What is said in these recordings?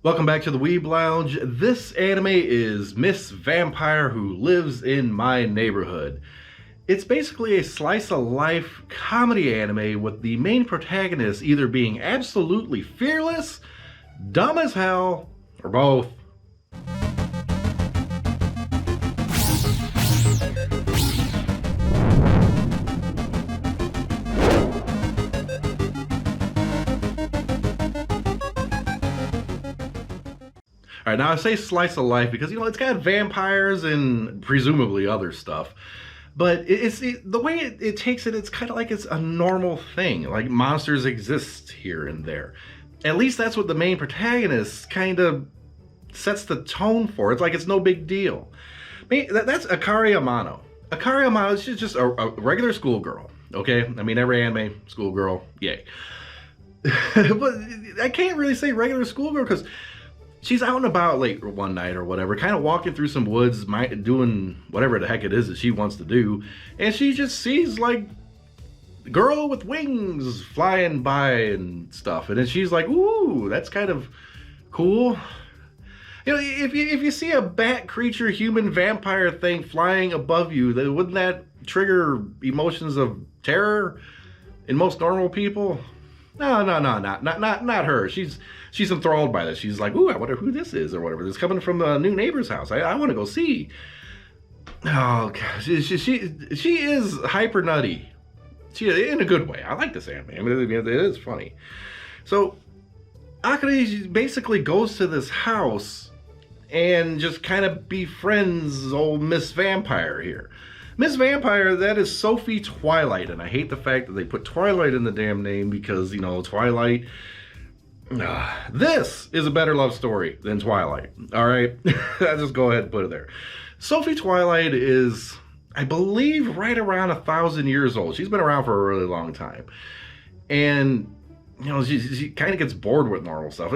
Welcome back to the Weeb Lounge. This anime is Miss Vampire Who Lives in My Neighborhood. It's basically a slice of life comedy anime with the main protagonist either being absolutely fearless, dumb as hell, or both. All right, now I say slice of life because, it's got vampires and presumably other stuff. But the way it takes it, it's kind of like it's a normal thing. Like monsters exist here and there. At least that's what the main protagonist kind of sets the tone for. It's like it's no big deal. That's Akari Amano. Akari Amano is just a regular schoolgirl, okay? I mean, every anime, schoolgirl, yay. But I can't really say regular schoolgirl because she's out and about late one night or whatever, kind of walking through some woods, doing whatever the heck it is that she wants to do. And she just sees, like, girl with wings flying by and stuff. And then she's like, ooh, that's kind of cool. If you see a bat creature, human vampire thing flying above you, then wouldn't that trigger emotions of terror in most normal people? No, not her. She's enthralled by this. She's like, ooh, I wonder who this is or whatever. This coming from a new neighbor's house. I want to go see. Oh gosh, she is hyper nutty. She in a good way. I like this anime. I mean, it is funny. So Akari basically goes to this house and just kind of befriends old Miss Vampire here. Miss Vampire, that is Sophie Twilight, and I hate the fact that they put Twilight in the damn name because, Twilight. This is a better love story than Twilight, all right? I'll just go ahead and put it there. Sophie Twilight is, I believe, right around 1,000 years old. She's been around for a really long time. And, she kind of gets bored with normal stuff.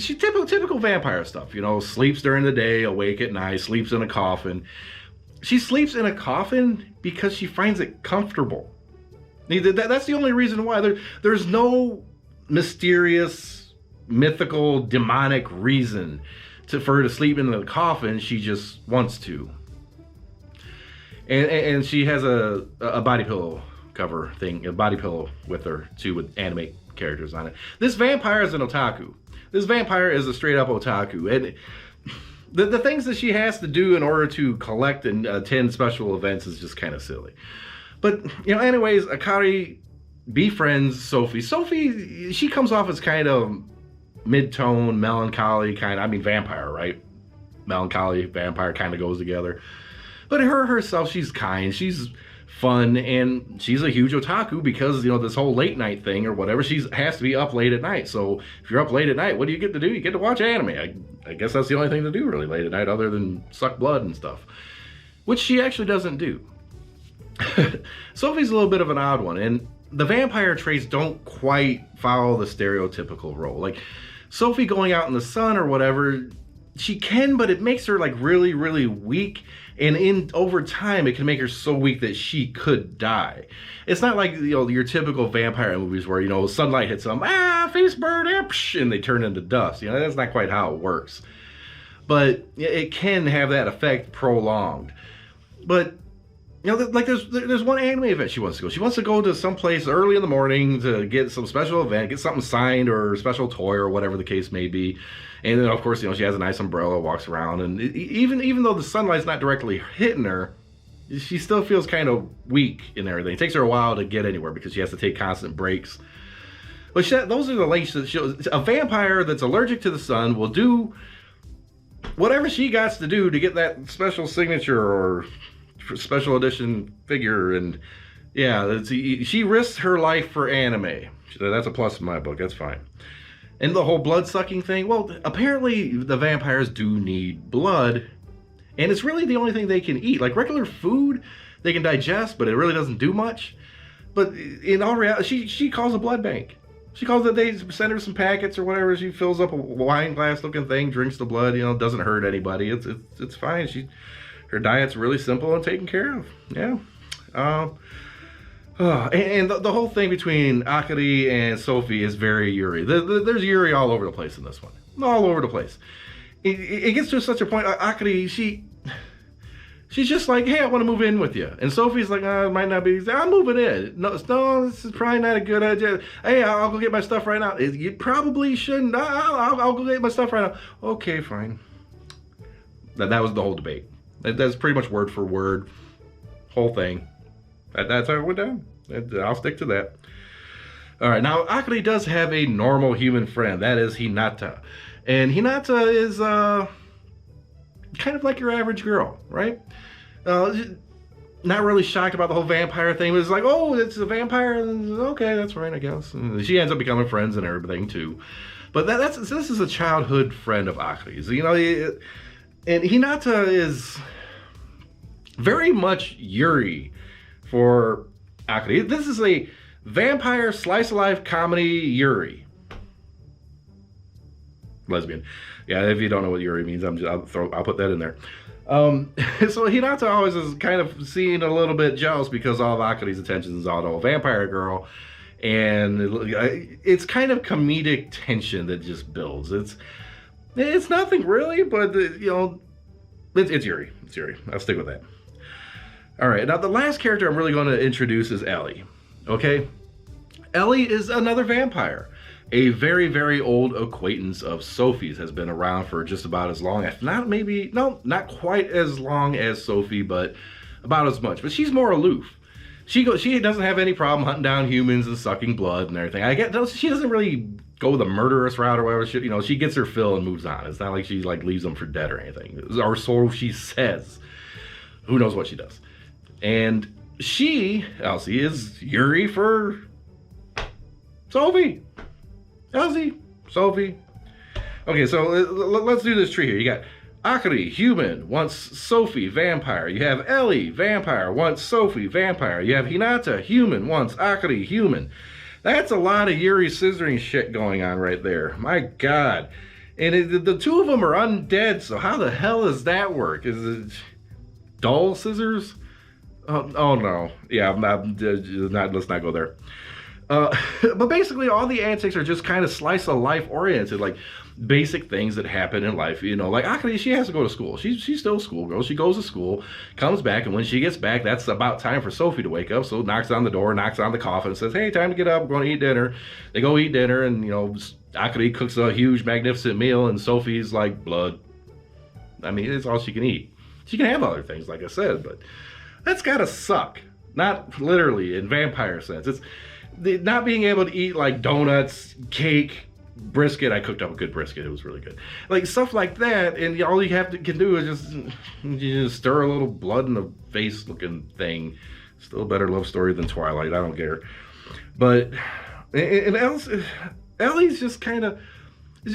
She's typical vampire stuff, sleeps during the day, awake at night, sleeps in a coffin. She sleeps in a coffin because she finds it comfortable. That's the only reason why. There's no mysterious, mythical, demonic reason for her to sleep in the coffin. She just wants to. And she has a body pillow cover thing, a body pillow with her too, with anime characters on it. This vampire is an otaku. This vampire is a straight up otaku. And the things that she has to do in order to collect and attend special events is just kind of silly. But, anyways, Akari befriends Sophie. Sophie, she comes off as kind of mid-tone, melancholy vampire, right? Melancholy, vampire kind of goes together. But herself, she's kind, she's fun, and she's a huge otaku because, this whole late night thing or whatever, she has to be up late at night. So if you're up late at night, what do you get to do? You get to watch anime. I guess that's the only thing to do really late at night other than suck blood and stuff, which she actually doesn't do. Sophie's a little bit of an odd one, and the vampire traits don't quite follow the stereotypical role. Like Sophie going out in the sun or whatever, she can, but it makes her like really, really weak. And over time, it can make her so weak that she could die. It's not like your typical vampire movies where sunlight hits them, face burn, and they turn into dust. That's not quite how it works. But it can have that effect prolonged. But like there's one anime event she wants to go. She wants to go to some place early in the morning to get some special event, get something signed or a special toy or whatever the case may be. And then of course, she has a nice umbrella, walks around, and even though the sunlight's not directly hitting her, she still feels kind of weak and everything. It takes her a while to get anywhere because she has to take constant breaks. But those are the lengths that a vampire that's allergic to the sun will do whatever she got to do to get that special signature or special edition figure. And yeah, she risks her life for anime. That's a plus in my book. That's fine. And the whole blood sucking thing, well, apparently the vampires do need blood, and it's really the only thing they can eat. Like regular food, they can digest, but it really doesn't do much. But in all reality, she calls a blood bank. She calls it, they send her some packets or whatever. She fills up a wine glass looking thing, drinks the blood, doesn't hurt anybody. It's fine. Her diet's really simple and taken care of. Yeah. And the whole thing between Akari and Sophie is very Yuri. There's Yuri all over the place in this one. all over the place. It gets to such a point, Akari, she's just like, hey, I want to move in with you. And Sophie's like, it might not be. I'm moving in. No, this is probably not a good idea. Hey, I'll go get my stuff right now. You probably shouldn't. I'll go get my stuff right now. Okay, fine. That was the whole debate. That's pretty much word for word, whole thing. That's how it went down. I'll stick to that. All right, now Akari does have a normal human friend. That is Hinata. And Hinata is kind of like your average girl, right? Not really shocked about the whole vampire thing. It was like, oh, it's a vampire. Okay, that's right, I guess. And she ends up becoming friends and everything too. But this is a childhood friend of Akari's. You know, and Hinata is very much Yuri for Akari. This is a vampire slice of life comedy Yuri. Lesbian. Yeah, if you don't know what Yuri means, I'll put that in there. So Hinata always is kind of seen a little bit jealous because all of Akari's attention is on a vampire girl, and it's kind of comedic tension that just builds. It's nothing really, but you know, it's Yuri. It's Yuri. I'll stick with that. All right, now the last character I'm really going to introduce is Ellie. Okay, Ellie is another vampire. A very, very old acquaintance of Sophie's, has been around for just about as long, if not maybe, no, not quite as long as Sophie, but about as much. But she's more aloof. She doesn't have any problem hunting down humans and sucking blood and everything. She doesn't really go the murderous route or whatever. She gets her fill and moves on. It's not like she leaves them for dead or anything. Or so she says. Who knows what she does? And Elsie, is Yuri for Sophie. Elsie, Sophie. Okay, so let's do this tree here. You got Akari, human, wants Sophie, vampire. You have Ellie, vampire, wants Sophie, vampire. You have Hinata, human, wants Akari, human. That's a lot of Yuri scissoring shit going on right there. My God. And the two of them are undead, so how the hell does that work? Is it dull scissors? Oh no. Yeah, let's not go there. But basically all the antics are just kind of slice of life oriented, like basic things that happen in life. You know, like Akari, she has to go to school. She's still a schoolgirl. She goes to school, comes back, and when she gets back, that's about time for Sophie to wake up. So knocks on the door, knocks on the coffin, says, hey, time to get up, we're going to eat dinner. They go eat dinner, and you know, Akari cooks a huge, magnificent meal, and Sophie's like, blood. I mean, it's all she can eat. She can have other things, like I said, but that's gotta suck. Not literally in vampire sense. It's not being able to eat like donuts, cake, brisket. I cooked up a good brisket. It was really good. Like stuff like that, and all you can do is just stir a little blood in the face looking thing. Still a better love story than Twilight. I don't care. But and Ellie's just kind of,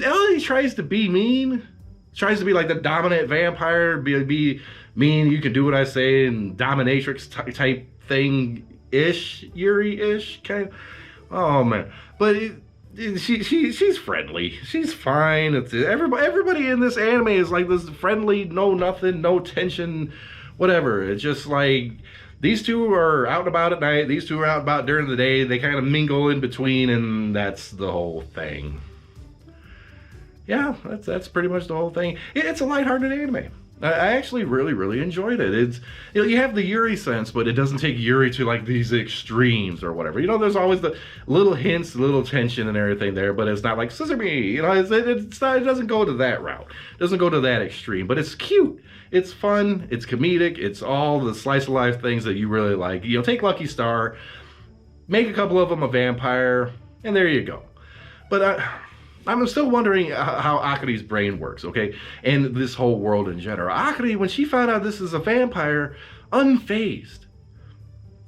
Ellie tries to be mean. Tries to be like the dominant vampire, be mean, you can do what I say, and dominatrix type thing-ish, Yuri-ish, kind of. Oh, man. But she's friendly. She's fine. Everybody in this anime is like this friendly, no nothing, no tension, whatever. It's just like, these two are out and about at night, these two are out and about during the day, they kind of mingle in between, and that's the whole thing. Yeah, that's pretty much the whole thing. It's a lighthearted anime. I actually really enjoyed it. It's, you know, you have the Yuri sense, but it doesn't take Yuri to like these extremes or whatever. You know, there's always the little hints, little tension and everything there, but it's not like Sesame. You know, it doesn't go to that route. It doesn't go to that extreme, but it's cute. It's fun. It's comedic. It's all the slice of life things that you really like. You know, take Lucky Star, make a couple of them a vampire, and there you go. But I'm still wondering how Akari's brain works, okay? And this whole world in general. Akari, when she found out this is a vampire, unfazed.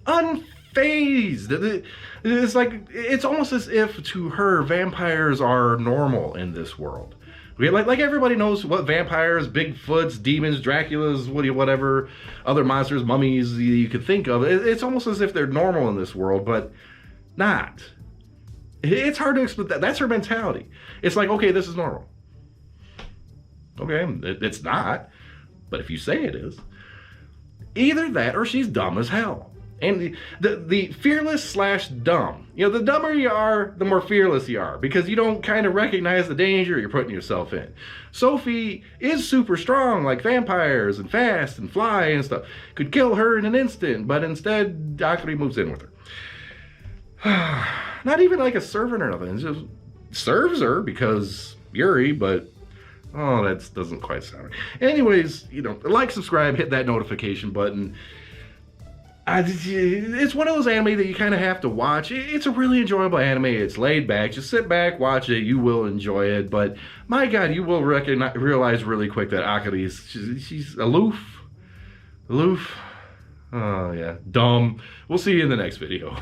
Unfazed. It's like, it's almost as if to her, vampires are normal in this world. Okay? Like everybody knows what vampires, Bigfoots, demons, Draculas, whatever, other monsters, mummies you could think of. It's almost as if they're normal in this world, but not. It's hard to explain that. That's her mentality. It's like, okay, this is normal. Okay, it's not. But if you say it is, either that or she's dumb as hell. And the fearless slash dumb. You know, the dumber you are, the more fearless you are, because you don't kind of recognize the danger you're putting yourself in. Sophie is super strong, like vampires, and fast, and fly, and stuff. Could kill her in an instant, but instead, Akari moves in with her. Not even like a servant or nothing. It just serves her because Yuri, but oh, that doesn't quite sound right. Anyways, you know, like, subscribe, hit that notification button. It's one of those anime that you kind of have to watch. It's a really enjoyable anime. It's laid back. Just sit back, watch it. You will enjoy it. But my God, you will realize really quick that Akari is she's aloof. Aloof. Oh, yeah. Dumb. We'll see you in the next video.